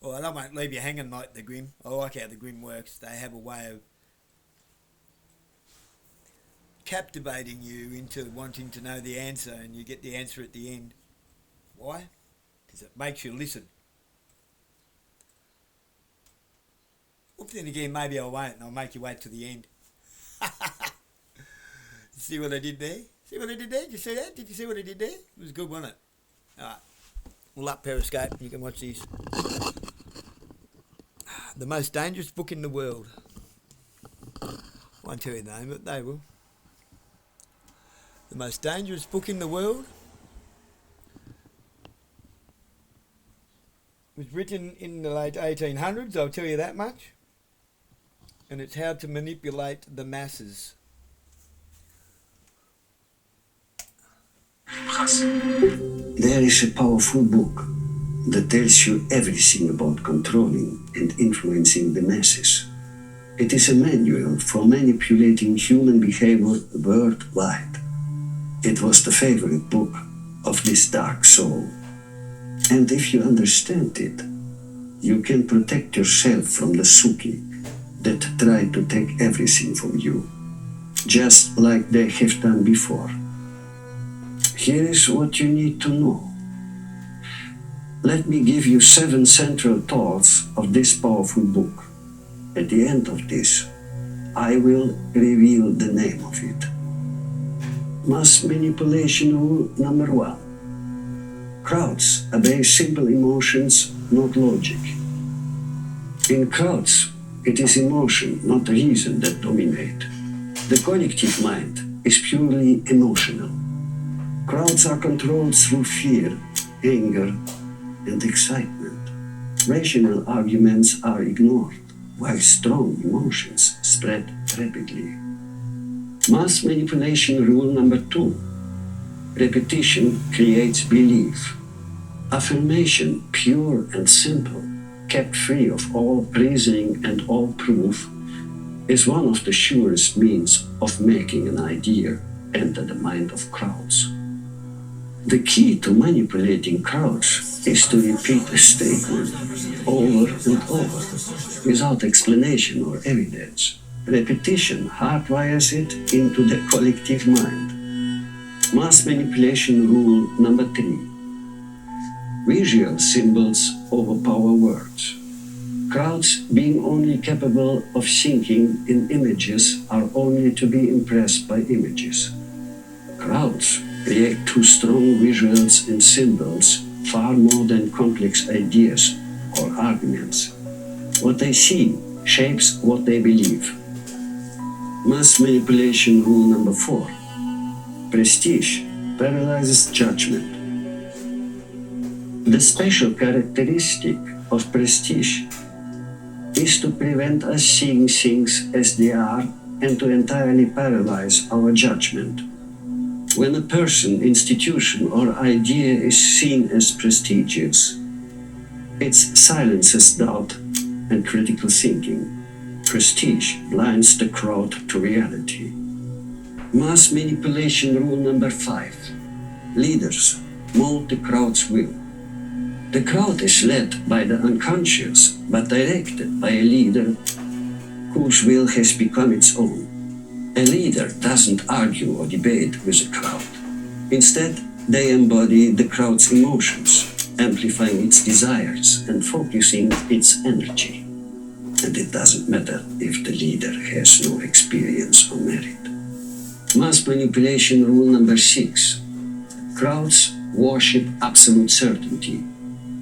Well, they won't leave you hanging like the Grim. I like how the Grim works. They have a way of captivating you into wanting to know the answer, and you get the answer at the end. Why? Because it makes you listen. Well, then again, maybe I won't, and I'll make you wait till the end. See what I did there? See what I did there? Did you see that? Did you see what I did there? It was good, wasn't it? Alright, we'll up Periscope. You can watch this. The most dangerous book in the world. I won't tell you the name, but they will. The most dangerous book in the world was written in the late 1800s, I'll tell you that much. And it's how to manipulate the masses. There is a powerful book that tells you everything about controlling and influencing the masses. It is a manual for manipulating human behavior worldwide. It was the favorite book of this dark soul. And if you understand it, you can protect yourself from the Suki that try to take everything from you, just like they have done before. Here is what you need to know. Let me give you 7 central thoughts of this powerful book. At the end of this, I will reveal the name of it. Mass manipulation rule number 1. Crowds obey simple emotions, not logic. In crowds, it is emotion, not reason, that dominate. The collective mind is purely emotional. Crowds are controlled through fear, anger, and excitement. Rational arguments are ignored, while strong emotions spread rapidly. Mass manipulation rule number 2. Repetition creates belief. Affirmation, pure and simple, kept free of all reasoning and all proof, is one of the surest means of making an idea enter the mind of crowds. The key to manipulating crowds is to repeat a statement over and over, without explanation or evidence. Repetition hardwires it into the collective mind. Mass manipulation rule number 3. Visual symbols overpower words. Crowds, being only capable of thinking in images, are only to be impressed by images. Crowds react to strong visuals and symbols far more than complex ideas or arguments. What they see shapes what they believe. Mass manipulation rule number 4. Prestige paralyzes judgment. The special characteristic of prestige is to prevent us seeing things as they are and to entirely paralyze our judgment. When a person, institution, or idea is seen as prestigious, it silences doubt and critical thinking. Prestige blinds the crowd to reality. Mass manipulation rule number 5. Leaders mold the crowd's will. The crowd is led by the unconscious, but directed by a leader whose will has become its own. A leader doesn't argue or debate with a crowd. Instead, they embody the crowd's emotions, amplifying its desires and focusing its energy. And it doesn't matter if the leader has no experience or merit. Mass manipulation rule number 6. Crowds worship absolute certainty.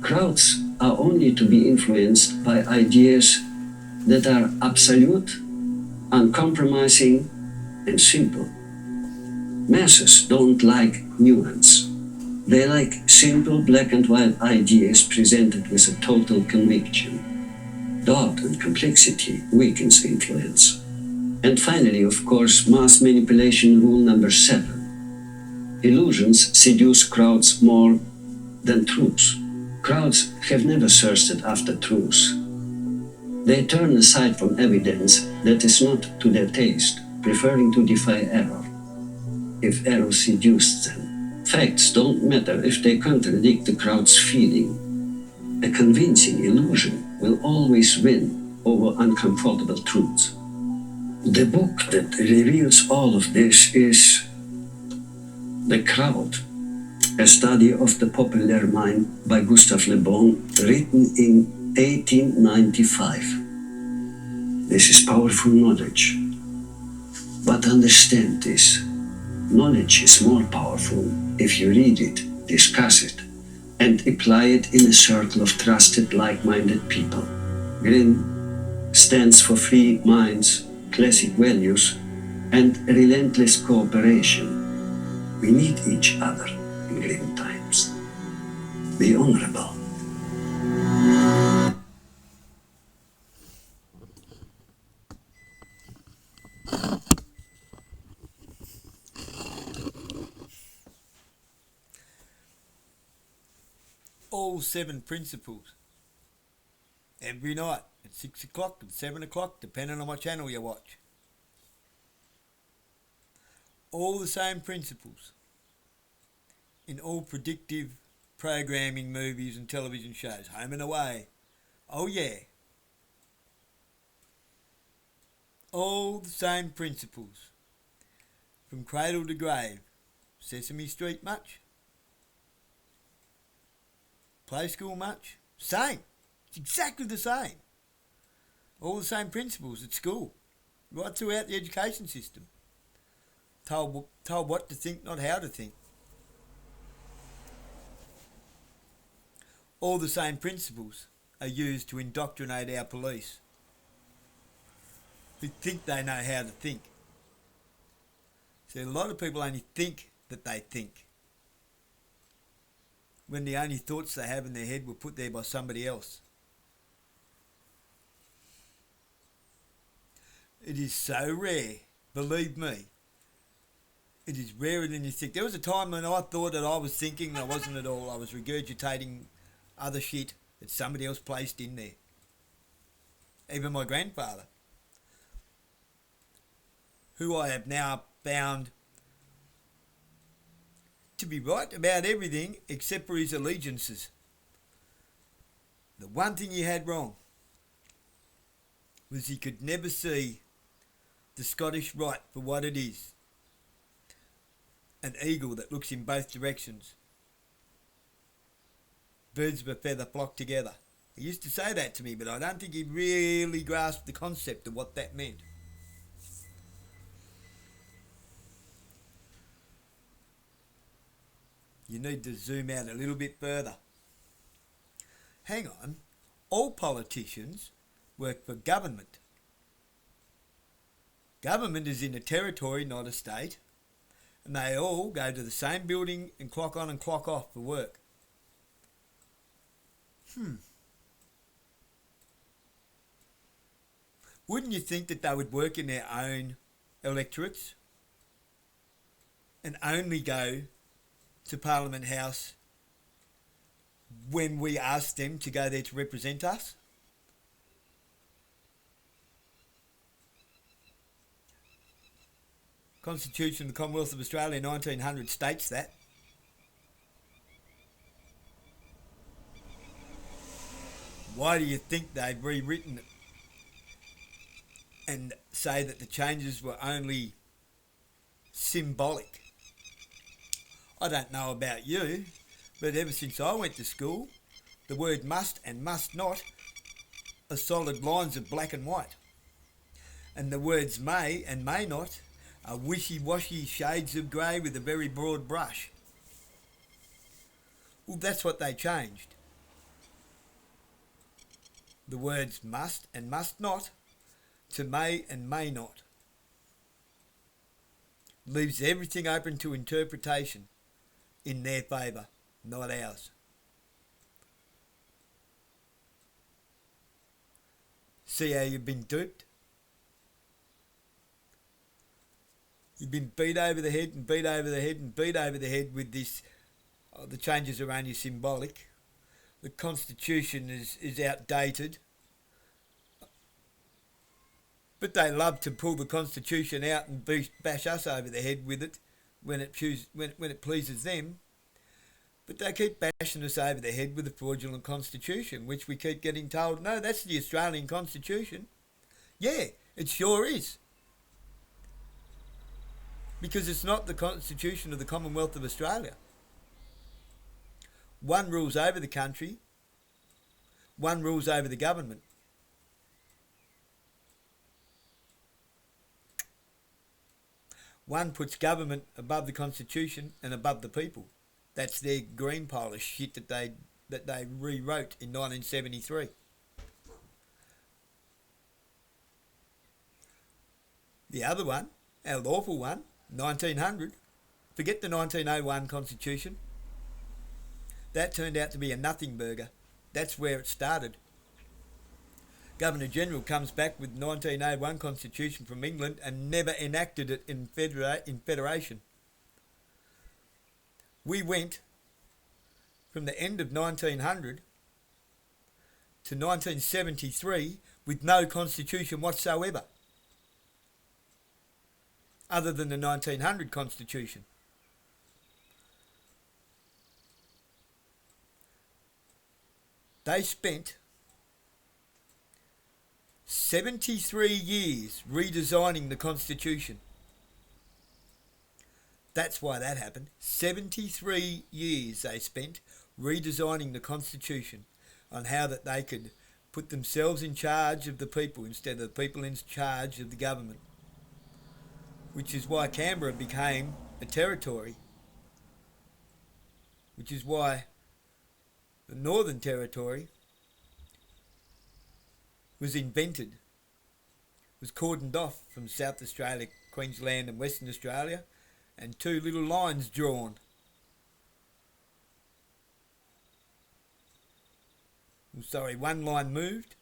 Crowds are only to be influenced by ideas that are absolute, uncompromising, and simple. Masses don't like nuance. They like simple black and white ideas presented with a total conviction. Doubt and complexity weakens influence. And finally, of course, mass manipulation rule number 7. Illusions seduce crowds more than truths. Crowds have never thirsted after truth. They turn aside from evidence that is not to their taste, preferring to defy error. If error seduced them, facts don't matter if they contradict the crowd's feeling. A convincing illusion will always win over uncomfortable truths. The book that reveals all of this is The Crowd, a study of the popular mind by Gustave Le Bon, written in 1895. This is powerful knowledge. But understand this. Knowledge is more powerful if you read it, discuss it, and apply it in a circle of trusted, like-minded people. GRIN stands for free minds, classic values, and relentless cooperation. We need each other in grim times. Be honorable. All 7 principles. Every night at 6 o'clock and 7 o'clock, depending on what channel you watch. All the same principles in all predictive programming movies and television shows. Home and Away. Oh yeah. All the same principles. From cradle to grave. Sesame Street much? Play School much? Same. It's exactly the same. All the same principles at school. Right throughout the education system. Told what to think, not how to think. All the same principles are used to indoctrinate our police, who think they know how to think. So a lot of people only think that they think, when the only thoughts they have in their head were put there by somebody else. It is so rare, believe me. It is rarer than you think. There was a time when I thought that I was thinking, I wasn't at all. I was regurgitating other shit that somebody else placed in there. Even my grandfather, who I have now found to be right about everything except for his allegiances. The one thing he had wrong was he could never see the Scottish Rite for what it is. An eagle that looks in both directions. Birds of a feather flock together. He used to say that to me, but I don't think he really grasped the concept of what that meant. You need to zoom out a little bit further. Hang on. All politicians work for government. Government is in a territory, not a state. And they all go to the same building and clock on and clock off for work. Wouldn't you think that they would work in their own electorates and only go to Parliament House when we ask them to go there to represent us? Constitution of the Commonwealth of Australia 1900 states that. Why do you think they've rewritten it and say that the changes were only symbolic? I don't know about you, but ever since I went to school, the word must and must not are solid lines of black and white. And the words may and may not are wishy-washy shades of grey with a very broad brush. Well, that's what they changed. The words must and must not to may and may not. Leaves everything open to interpretation in their favour, not ours. See how you've been duped? You've been beat over the head and beat over the head and beat over the head with this, the changes are only symbolic. The Constitution is outdated. But they love to pull the Constitution out and bash us over the head with it when it pleases them. But they keep bashing us over the head with the fraudulent constitution, which we keep getting told, no, that's the Australian constitution. Yeah, it sure is. Because it's not the constitution of the Commonwealth of Australia. One rules over the country, one rules over the government. One puts government above the constitution and above the people. That's their green pile of shit that they rewrote in 1973. The other one, our lawful one, 1900, forget the 1901 constitution. That turned out to be a nothing burger. That's where it started. Governor General comes back with 1901 constitution from England and never enacted it in federation. We went from the end of 1900 to 1973 with no constitution whatsoever, other than the 1900 constitution. They spent 73 years redesigning the constitution. That's why that happened. 73 years they spent redesigning the constitution on how that they could put themselves in charge of the people instead of the people in charge of the government. Which is why Canberra became a territory. Which is why the Northern Territory was invented, was cordoned off from South Australia, Queensland and Western Australia, and two little lines drawn. Sorry, one line moved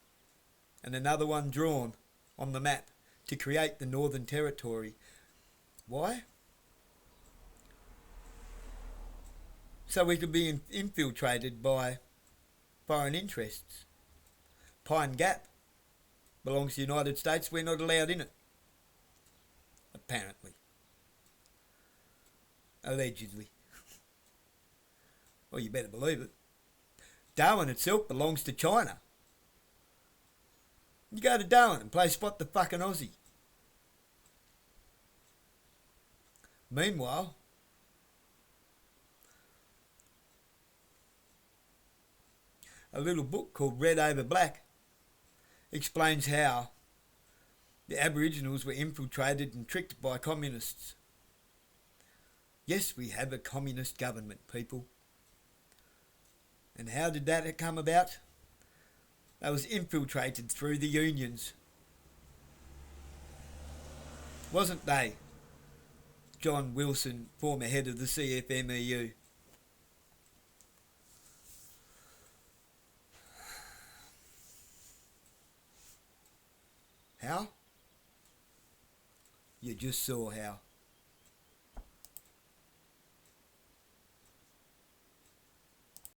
and another one drawn on the map to create the Northern Territory. Why? So we could be infiltrated by foreign interests. Pine Gap belongs to the United States. We're not allowed in it. Apparently. Allegedly. Well, you better believe it. Darwin itself belongs to China. You go to Darwin and play spot the fucking Aussie. Meanwhile, a little book called Red Over Black explains how the Aboriginals were infiltrated and tricked by communists. Yes, we have a communist government, people. And how did that come about? That was infiltrated through the unions. Wasn't they? John Wilson, former head of the CFMEU. How? You just saw how.